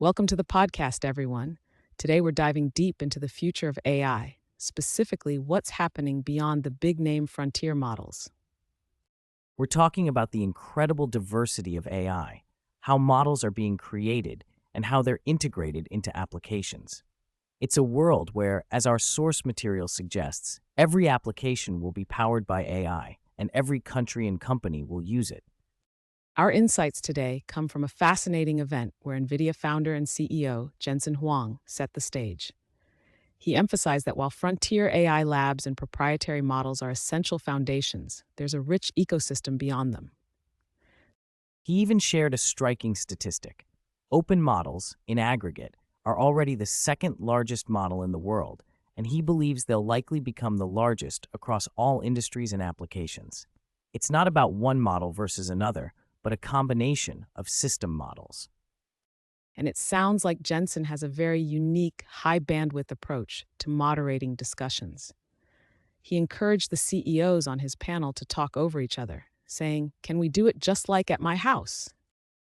Welcome to the podcast, everyone. Today we're diving deep into the future of AI, specifically what's happening beyond the big name frontier models. We're talking about the incredible diversity of AI, how models are being created, and how they're integrated into applications. It's a world where, as our source material suggests, every application will be powered by AI, and every country and company will use it. Our insights today come from a fascinating event where Nvidia founder and CEO Jensen Huang set the stage. He emphasized that while frontier AI labs and proprietary models are essential foundations, there's a rich ecosystem beyond them. He even shared a striking statistic. Open models, in aggregate, are already the second largest model in the world, and he believes they'll likely become the largest across all industries and applications. It's not about one model versus another, but a combination of system models. And it sounds like Jensen has a very unique, high bandwidth approach to moderating discussions. He encouraged the CEOs on his panel to talk over each other, saying, "Can we do it just like at my house?"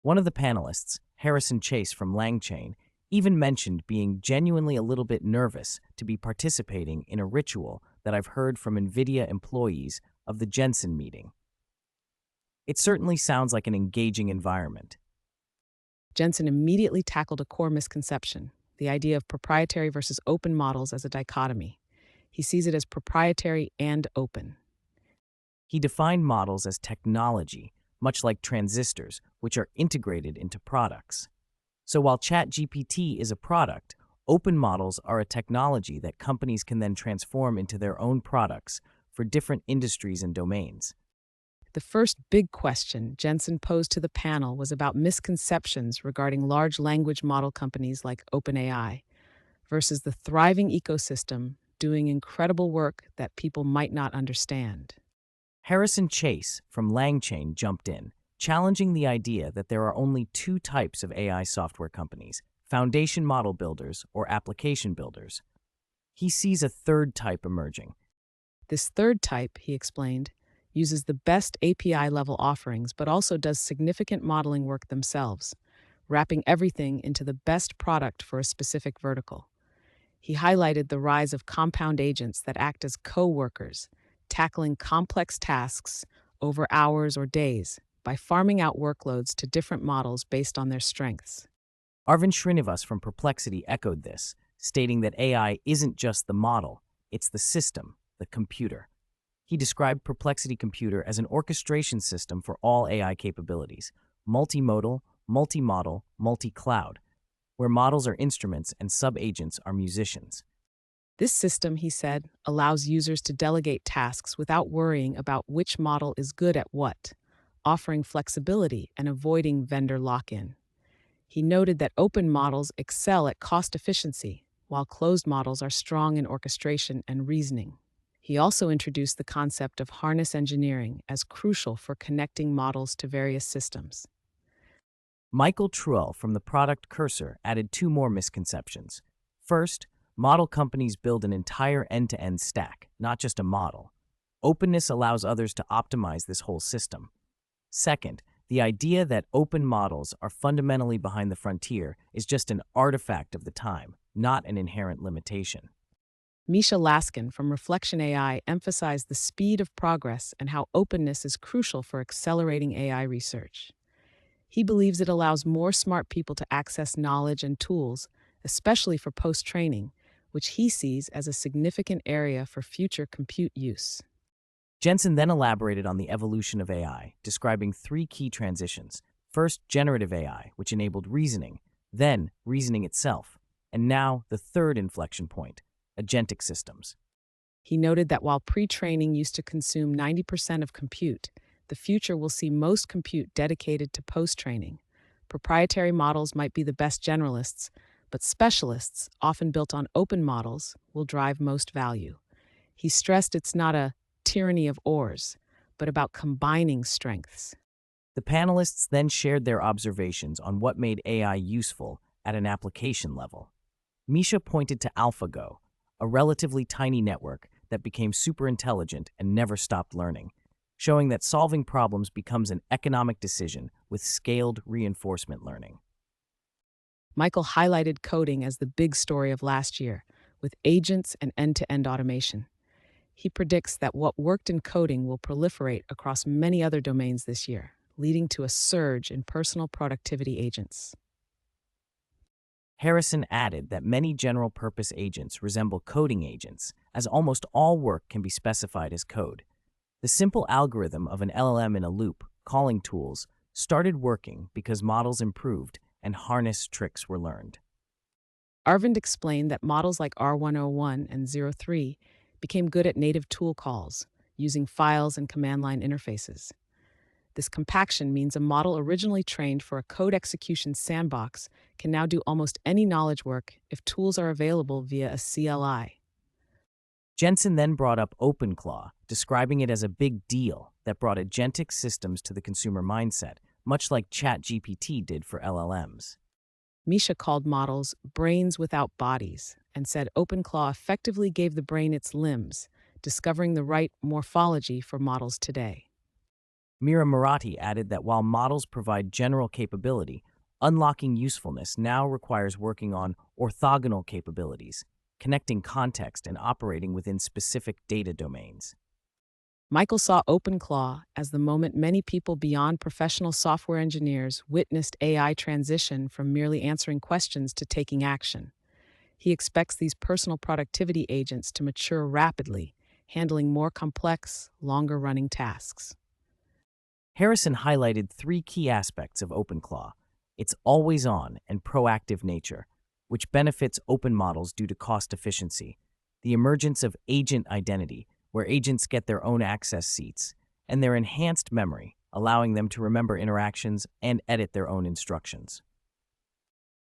One of the panelists, Harrison Chase from Langchain, even mentioned being genuinely a little bit nervous to be participating in a ritual that I've heard from NVIDIA employees of the Jensen meeting. It certainly sounds like an engaging environment. Jensen immediately tackled a core misconception, the idea of proprietary versus open models as a dichotomy. He sees it as proprietary and open. He defined models as technology, much like transistors, which are integrated into products. So while ChatGPT is a product, open models are a technology that companies can then transform into their own products for different industries and domains. The first big question Jensen posed to the panel was about misconceptions regarding large language model companies like OpenAI versus the thriving ecosystem doing incredible work that people might not understand. Harrison Chase from Langchain jumped in, challenging the idea that there are only two types of AI software companies: foundation model builders or application builders. He sees a third type emerging. This third type, he explained, uses the best API level offerings but also does significant modeling work themselves, wrapping everything into the best product for a specific vertical. He highlighted the rise of compound agents that act as co-workers, tackling complex tasks over hours or days by farming out workloads to different models based on their strengths. Arvind Srinivas from Perplexity echoed this, stating that AI isn't just the model, it's the system, the computer. He described Perplexity Computer as an orchestration system for all AI capabilities: multimodal, multi-model, multi-cloud, where models are instruments and sub-agents are musicians. This system, he said, allows users to delegate tasks without worrying about which model is good at what, offering flexibility and avoiding vendor lock-in. He noted that open models excel at cost efficiency, while closed models are strong in orchestration and reasoning. He also introduced the concept of harness engineering as crucial for connecting models to various systems. Michael Truell from the product Cursor added two more misconceptions. First, model companies build an entire end-to-end stack, not just a model. Openness allows others to optimize this whole system. Second, the idea that open models are fundamentally behind the frontier is just an artifact of the time, not an inherent limitation. Misha Laskin from Reflection AI emphasized the speed of progress and how openness is crucial for accelerating AI research. He believes it allows more smart people to access knowledge and tools, especially for post-training, which he sees as a significant area for future compute use. Jensen then elaborated on the evolution of AI, describing three key transitions. First, generative AI, which enabled reasoning, then reasoning itself, and now the third inflection point: agentic systems. He noted that while pre-training used to consume 90% of compute, the future will see most compute dedicated to post-training. Proprietary models might be the best generalists, but specialists, often built on open models, will drive most value. He stressed it's not a tyranny of ors, but about combining strengths. The panelists then shared their observations on what made AI useful at an application level. Misha pointed to AlphaGo, a relatively tiny network that became super intelligent and never stopped learning, showing that solving problems becomes an economic decision with scaled reinforcement learning. Michael highlighted coding as the big story of last year, with agents and end to end automation. He predicts that what worked in coding will proliferate across many other domains this year, leading to a surge in personal productivity agents. Harrison added that many general-purpose agents resemble coding agents, as almost all work can be specified as code. The simple algorithm of an LLM in a loop, calling tools, started working because models improved and harness tricks were learned. Arvind explained that models like R101 and zero 03 became good at native tool calls, using files and command line interfaces. This compaction means a model originally trained for a code execution sandbox can now do almost any knowledge work if tools are available via a CLI. Jensen then brought up OpenClaw, describing it as a big deal that brought agentic systems to the consumer mindset, much like ChatGPT did for LLMs. Misha called models brains without bodies and said OpenClaw effectively gave the brain its limbs, discovering the right morphology for models today. Mira Marathi added that while models provide general capability, unlocking usefulness now requires working on orthogonal capabilities, connecting context and operating within specific data domains. Michael saw OpenClaw as the moment many people beyond professional software engineers witnessed AI transition from merely answering questions to taking action. He expects these personal productivity agents to mature rapidly, handling more complex, longer running tasks. Harrison highlighted three key aspects of OpenClaw: its always-on and proactive nature, which benefits open models due to cost efficiency, the emergence of agent identity, where agents get their own access seats, and their enhanced memory, allowing them to remember interactions and edit their own instructions.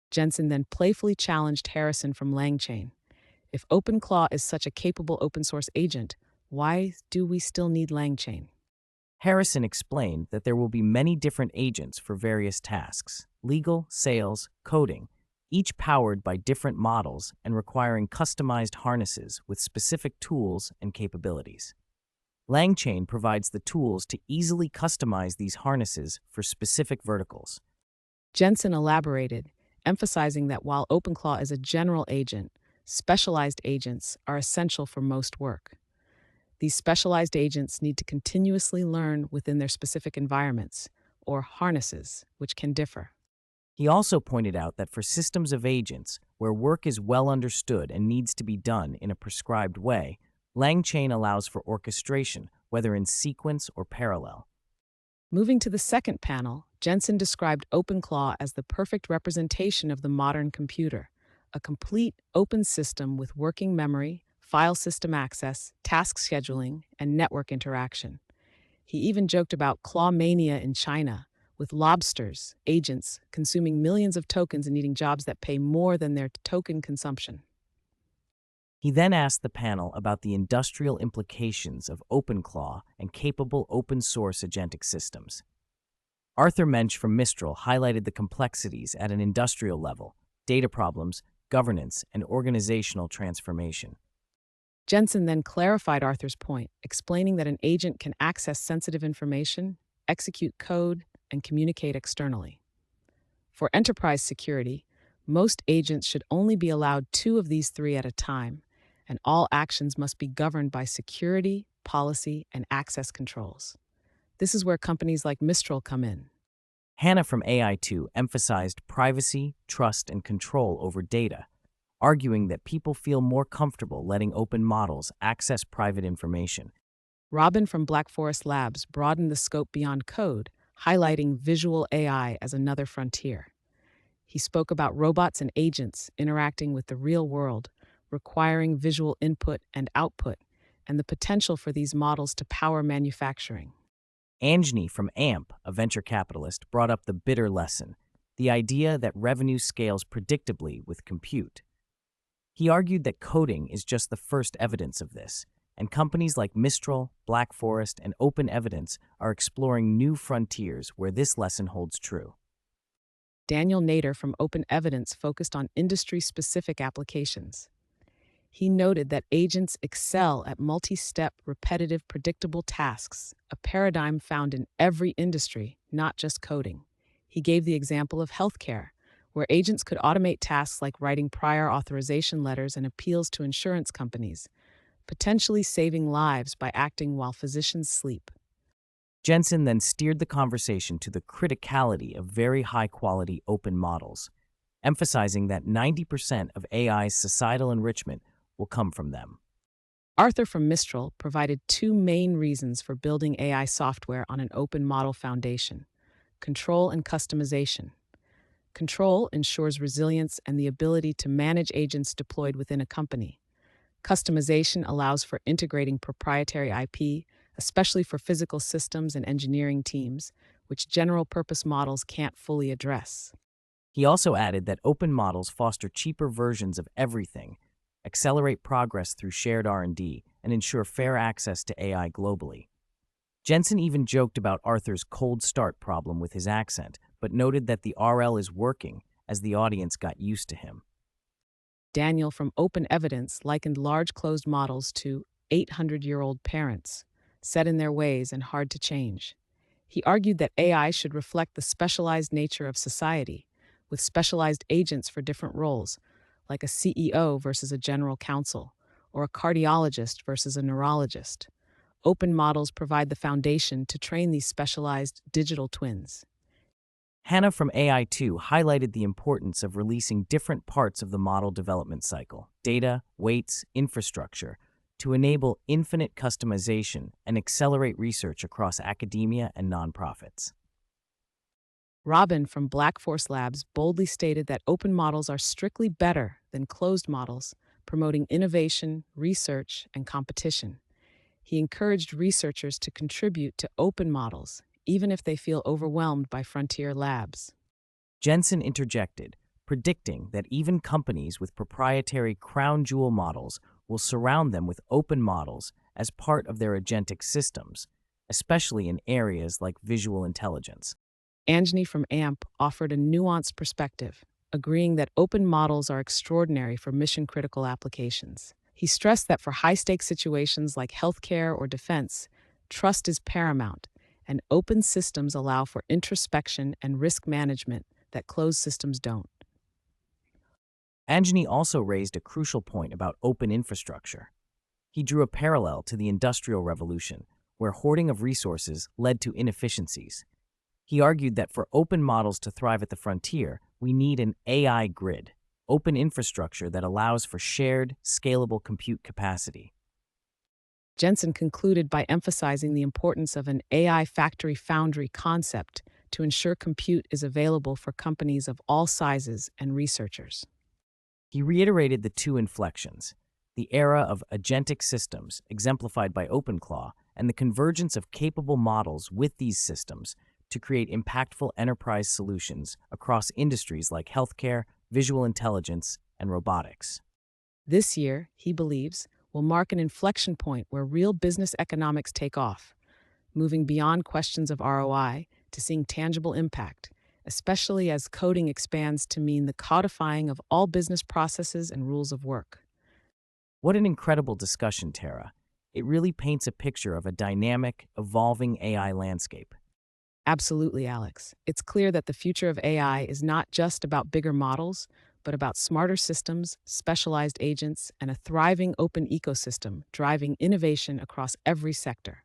Jensen then playfully challenged Harrison from LangChain. If OpenClaw is such a capable open source agent, why do we still need LangChain? Harrison explained that there will be many different agents for various tasks: legal, sales, coding, each powered by different models and requiring customized harnesses with specific tools and capabilities. LangChain provides the tools to easily customize these harnesses for specific verticals. Jensen elaborated, emphasizing that while OpenClaw is a general agent, specialized agents are essential for most work. These specialized agents need to continuously learn within their specific environments, or harnesses, which can differ. He also pointed out that for systems of agents, where work is well understood and needs to be done in a prescribed way, LangChain allows for orchestration, whether in sequence or parallel. Moving to the second panel, Jensen described OpenClaw as the perfect representation of the modern computer, a complete open system with working memory, file system access, task scheduling, and network interaction. He even joked about claw mania in China, with lobsters, agents, consuming millions of tokens and needing jobs that pay more than their token consumption. He then asked the panel about the industrial implications of OpenClaw and capable open-source agentic systems. Arthur Mensch from Mistral highlighted the complexities at an industrial level: data problems, governance, and organizational transformation. Jensen then clarified Arthur's point, explaining that an agent can access sensitive information, execute code, and communicate externally. For enterprise security, most agents should only be allowed two of these three at a time, and all actions must be governed by security, policy, and access controls. This is where companies like Mistral come in. Hannah from AI2 emphasized privacy, trust, and control over data, arguing that people feel more comfortable letting open models access private information. Robin from Black Forest Labs broadened the scope beyond code, highlighting visual AI as another frontier. He spoke about robots and agents interacting with the real world, requiring visual input and output, and the potential for these models to power manufacturing. Anjani from AMP, a venture capitalist, brought up the bitter lesson: the idea that revenue scales predictably with compute. He argued that coding is just the first evidence of this, and companies like Mistral, Black Forest, and Open Evidence are exploring new frontiers where this lesson holds true. Daniel Nader from Open Evidence focused on industry-specific applications. He noted that agents excel at multi-step, repetitive, predictable tasks, a paradigm found in every industry, not just coding. He gave the example of healthcare, where agents could automate tasks like writing prior authorization letters and appeals to insurance companies, potentially saving lives by acting while physicians sleep. Jensen then steered the conversation to the criticality of very high-quality open models, emphasizing that 90% of AI's societal enrichment will come from them. Arthur from Mistral provided two main reasons for building AI software on an open model foundation: control and customization. Control ensures resilience and the ability to manage agents deployed within a company. Customization allows for integrating proprietary IP, especially for physical systems and engineering teams, which general purpose models can't fully address. He also added that open models foster cheaper versions of everything, accelerate progress through shared R&D, and ensure fair access to AI globally. Jensen even joked about Arthur's cold start problem with his accent, but noted that the RL is working as the audience got used to him. Daniel from Open Evidence likened large closed models to 800-year-old parents, set in their ways and hard to change. He argued that AI should reflect the specialized nature of society, with specialized agents for different roles, like a CEO versus a general counsel, or a cardiologist versus a neurologist. Open models provide the foundation to train these specialized digital twins. Hannah from AI2 highlighted the importance of releasing different parts of the model development cycle, data, weights, infrastructure, to enable infinite customization and accelerate research across academia and nonprofits. Robin from Black Force Labs boldly stated that open models are strictly better than closed models, promoting innovation, research, and competition. He encouraged researchers to contribute to open models, even if they feel overwhelmed by frontier labs. Jensen interjected, predicting that even companies with proprietary crown jewel models will surround them with open models as part of their agentic systems, especially in areas like visual intelligence. Anjani from AMP offered a nuanced perspective, agreeing that open models are extraordinary for mission-critical applications. He stressed that for high-stakes situations like healthcare or defense, trust is paramount, and open systems allow for introspection and risk management that closed systems don't. Anjani also raised a crucial point about open infrastructure. He drew a parallel to the Industrial Revolution, where hoarding of resources led to inefficiencies. He argued that for open models to thrive at the frontier, we need an AI grid, open infrastructure that allows for shared, scalable compute capacity. Jensen concluded by emphasizing the importance of an AI factory foundry concept to ensure compute is available for companies of all sizes and researchers. He reiterated the two inflections, the era of agentic systems, exemplified by OpenClaw, and the convergence of capable models with these systems to create impactful enterprise solutions across industries like healthcare, visual intelligence, and robotics. This year, he believes, will mark an inflection point where real business economics take off, moving beyond questions of ROI to seeing tangible impact, especially as coding expands to mean the codifying of all business processes and rules of work. What an incredible discussion, Tara. It really paints a picture of a dynamic, evolving AI landscape. Absolutely, Alex. It's clear that the future of AI is not just about bigger models, but about smarter systems, specialized agents, and a thriving open ecosystem driving innovation across every sector.